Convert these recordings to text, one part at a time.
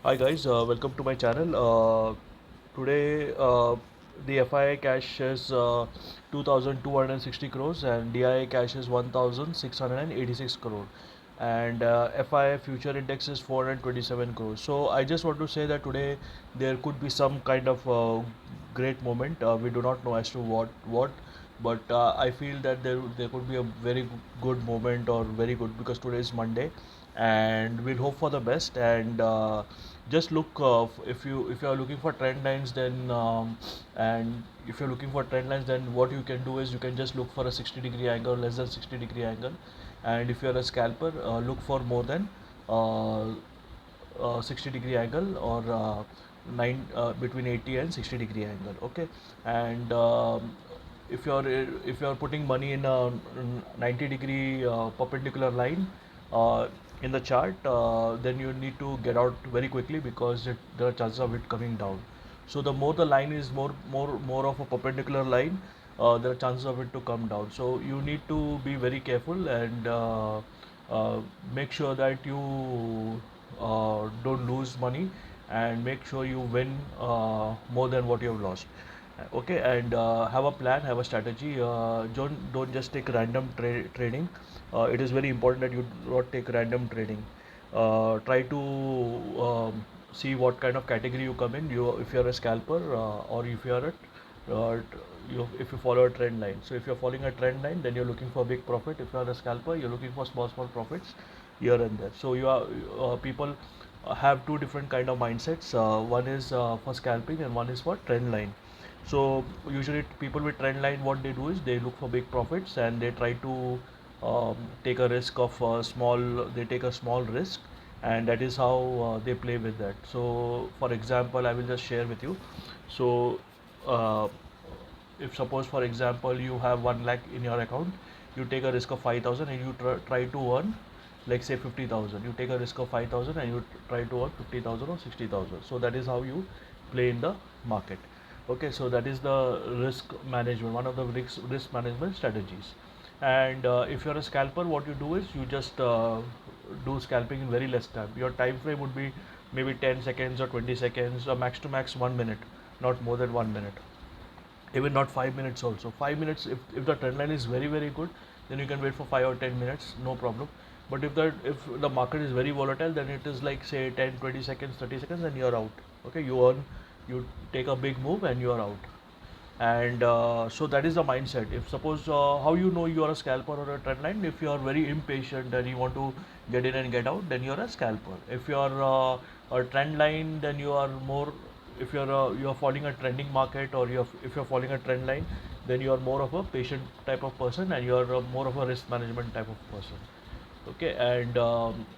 Hi guys, welcome to my channel. Today the FII cash is 2,260 crores and DII cash is 1,686 crore, and FII future index is 427 crores. So I just want to say that today there could be some kind of great moment. We do not know as to what, but I feel that there could be a very good moment or very good, because today is Monday, and we'll hope for the best. And just look, if you are looking for trend lines, then and if you're looking for trend lines, then what you can do is you can just look for a 60-degree angle, less than 60-degree angle. And if you're a scalper, look for more than 60-degree angle, or between 80 and 60-degree angle. Okay. And if you're putting money in a 90-degree perpendicular line in the chart, then you need to get out very quickly, because there are chances of it coming down. So the more the line is more of a perpendicular line, there are chances of it to come down. So you need to be very careful, and uh, make sure that you don't lose money, and make sure you win more than what you have lost. Okay. And have a plan, have a strategy. Don't just take random trading. It is very important that you do not take random trading. Try to see what kind of category you come in. If you're a scalper, or if you're if you follow a trend line. So if you're following a trend line, then you're looking for big profit. If you're a scalper, you're looking for small profits here and there. So you are people have two different kind of mindsets. One is for scalping, and one is for trend line. So usually people with trend line, what they do is they look for big profits, and they try to take a risk of small. They take a small risk, and that is how they play with that. So for example, I will just share with you. So uh, if suppose for example you have 1 lakh in your account, you take a risk of 5,000, and you try to earn, like say 50,000. You take a risk of 5,000, and you try to earn 50,000 or 60,000. So that is how you play in the market. Okay. So that is the risk management, one of the risk management strategies. And if you're a scalper, what you do is you just do scalping in very less time. Your time frame would be maybe 10 seconds or 20 seconds, or max to max 1 minute, not more than 1 minute, even not 5 minutes also. 5 minutes, if the trend line is very good, then you can wait for 5 or 10 minutes, no problem. But if the market is very volatile, then it is like say 10, 20 seconds, 30 seconds, and you're out. Okay. You take a big move, and you're out. And so that is the mindset. If suppose how you know you are a scalper or a trend line, if you are very impatient and you want to get in and get out, then you are a scalper. If you are a trend line, then you are more. If you are following a trending market, or if you're following a trend line, then you are more of a patient type of person, and you are more of a risk management type of person. Okay. And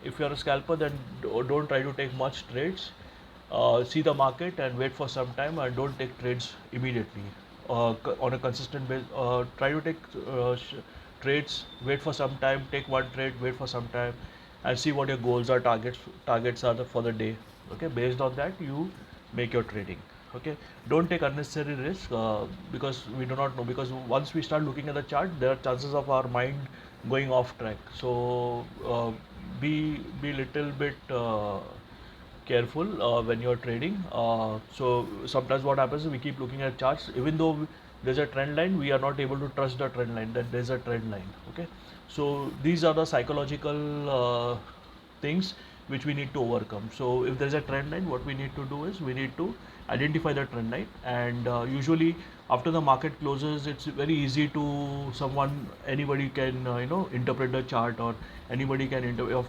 if you are a scalper, then don't try to take much trades. See the market and wait for some time, and don't take trades immediately. On a consistent basis, try to take trades, wait for some time, take one trade, wait for some time, and see what your goals are, targets are for the day. Okay. Based on that, you make your trading. Okay. Don't take unnecessary risk, because we do not know, because once we start looking at the chart, there are chances of our mind going off track. So be little bit careful when you're trading. So sometimes what happens is we keep looking at charts, even though there's a trend line, we are not able to trust the trend line, that there's a trend line. Okay. So these are the psychological things which we need to overcome. So if there's a trend line, what we need to do is we need to identify the trend line. And usually after the market closes, it's very easy to anybody can interpret the chart, or anybody can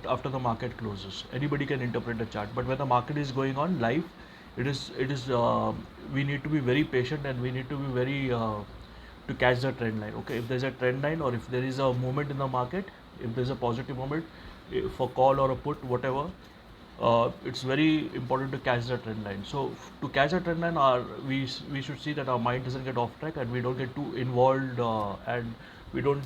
after the market closes, anybody can interpret the chart. But when the market is going on live, it is we need to be very patient, and we need to be very to catch the trend line. Okay. If there's a trend line, or if there is a movement in the market, if there's a positive moment, for call or a put, whatever, it's very important to catch the trend line. So to catch a trend line, we should see that our mind doesn't get off track, and we don't get too involved, and we don't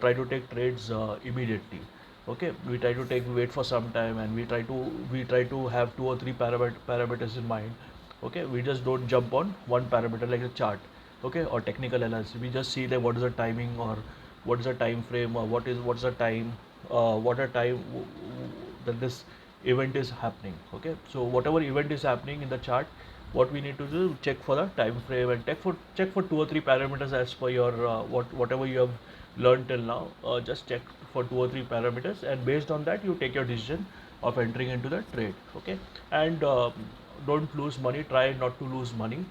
try to take trades immediately. Okay. We try to wait for some time, and we try to have two or three parameters in mind. Okay. We just don't jump on one parameter like a chart. Okay. Or technical analysis, we just see that what is the timing, or what is the time frame, or what's the time, what a time that this event is happening. Okay, so whatever event is happening in the chart, what we need to do, check for the time frame and check for 2 or 3 parameters as per your whatever you have learned till now. Just check for 2 or 3 parameters, and based on that you take your decision of entering into the trade. Okay, and don't lose money. Try not to lose money,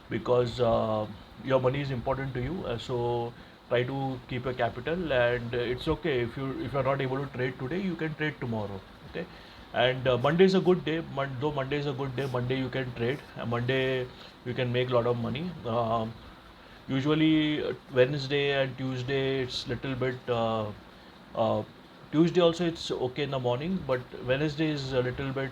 because your money is important to you. So try to keep a capital, and it's okay if you're not able to trade today, you can trade tomorrow. Okay, and Monday is a good day. Though Monday is a good day, Monday you can trade. Monday you can make a lot of money. Usually Wednesday and Tuesday it's little bit. Uh, Tuesday also it's okay in the morning, but Wednesday is a little bit.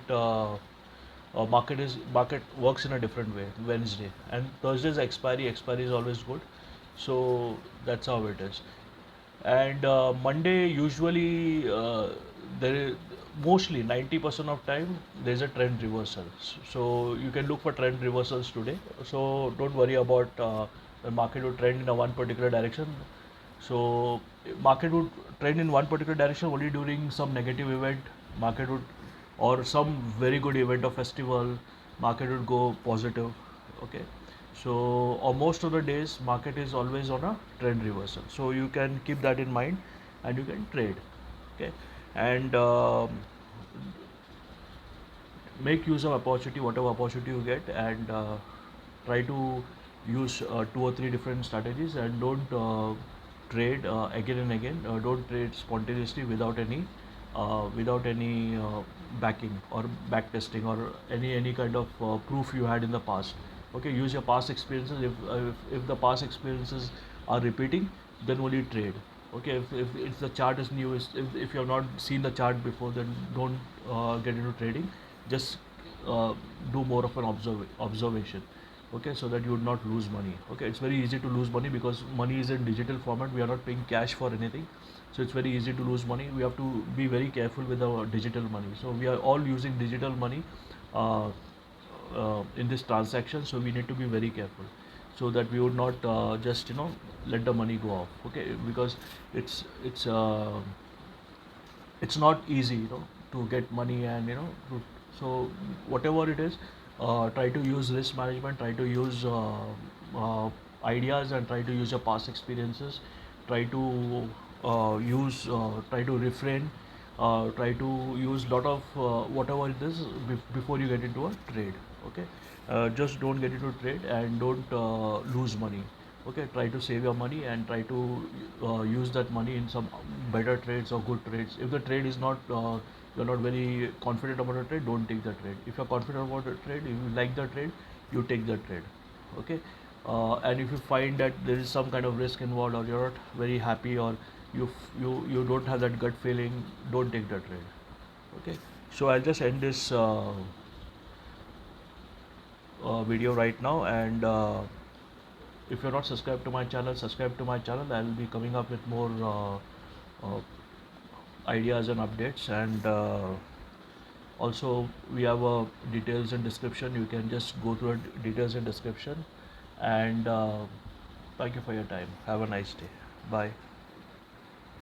Market works in a different way. Wednesday and Thursday's expiry. Expiry is always good, so that's how it is. And Monday usually there is mostly 90% of time there's a trend reversal. So you can look for trend reversals today. So don't worry about the market will trend in a one particular direction. So market would trend in one particular direction only during some negative event. Market would, or some very good event or festival, market would go positive. Okay, so or most of the days market is always on a trend reversal. So you can keep that in mind and you can trade. Okay, and make use of opportunity, whatever opportunity you get, and try to use 2 or 3 different strategies, and don't trade again and again. Don't trade spontaneously without any backing or back testing or any kind of proof you had in the past. Okay, use your past experiences. If the past experiences are repeating, then only trade. Okay, if the chart is new, if you have not seen the chart before, then don't get into trading. Just do more of an observation. Okay, so that you would not lose money. Okay, it's very easy to lose money because money is in digital format. We are not paying cash for anything, so it's very easy to lose money. We have to be very careful with our digital money. So we are all using digital money uh, in this transaction, so we need to be very careful so that we would not just let the money go off. Okay, because it's it's not easy, to get money, and so whatever it is, try to use risk management, try to use ideas, and try to use your past experiences. Try to try to refrain, try to use lot of whatever it is before you get into a trade. Okay, just don't get into trade and don't lose money. Okay, try to save your money and try to use that money in some better trades or good trades. If the trade is not you're not very confident about a trade, don't take the trade. If you're confident about a trade, if you like the trade, you take the trade. Okay, and if you find that there is some kind of risk involved, or you're not very happy, or you don't have that gut feeling, don't take the trade. Okay, so I'll just end this video right now, and if you're not subscribed to my channel, subscribe to my channel. I will be coming up with more ideas and updates, and also we have details and description. You can just go through details and description, and thank you for your time. Have a nice day. Bye.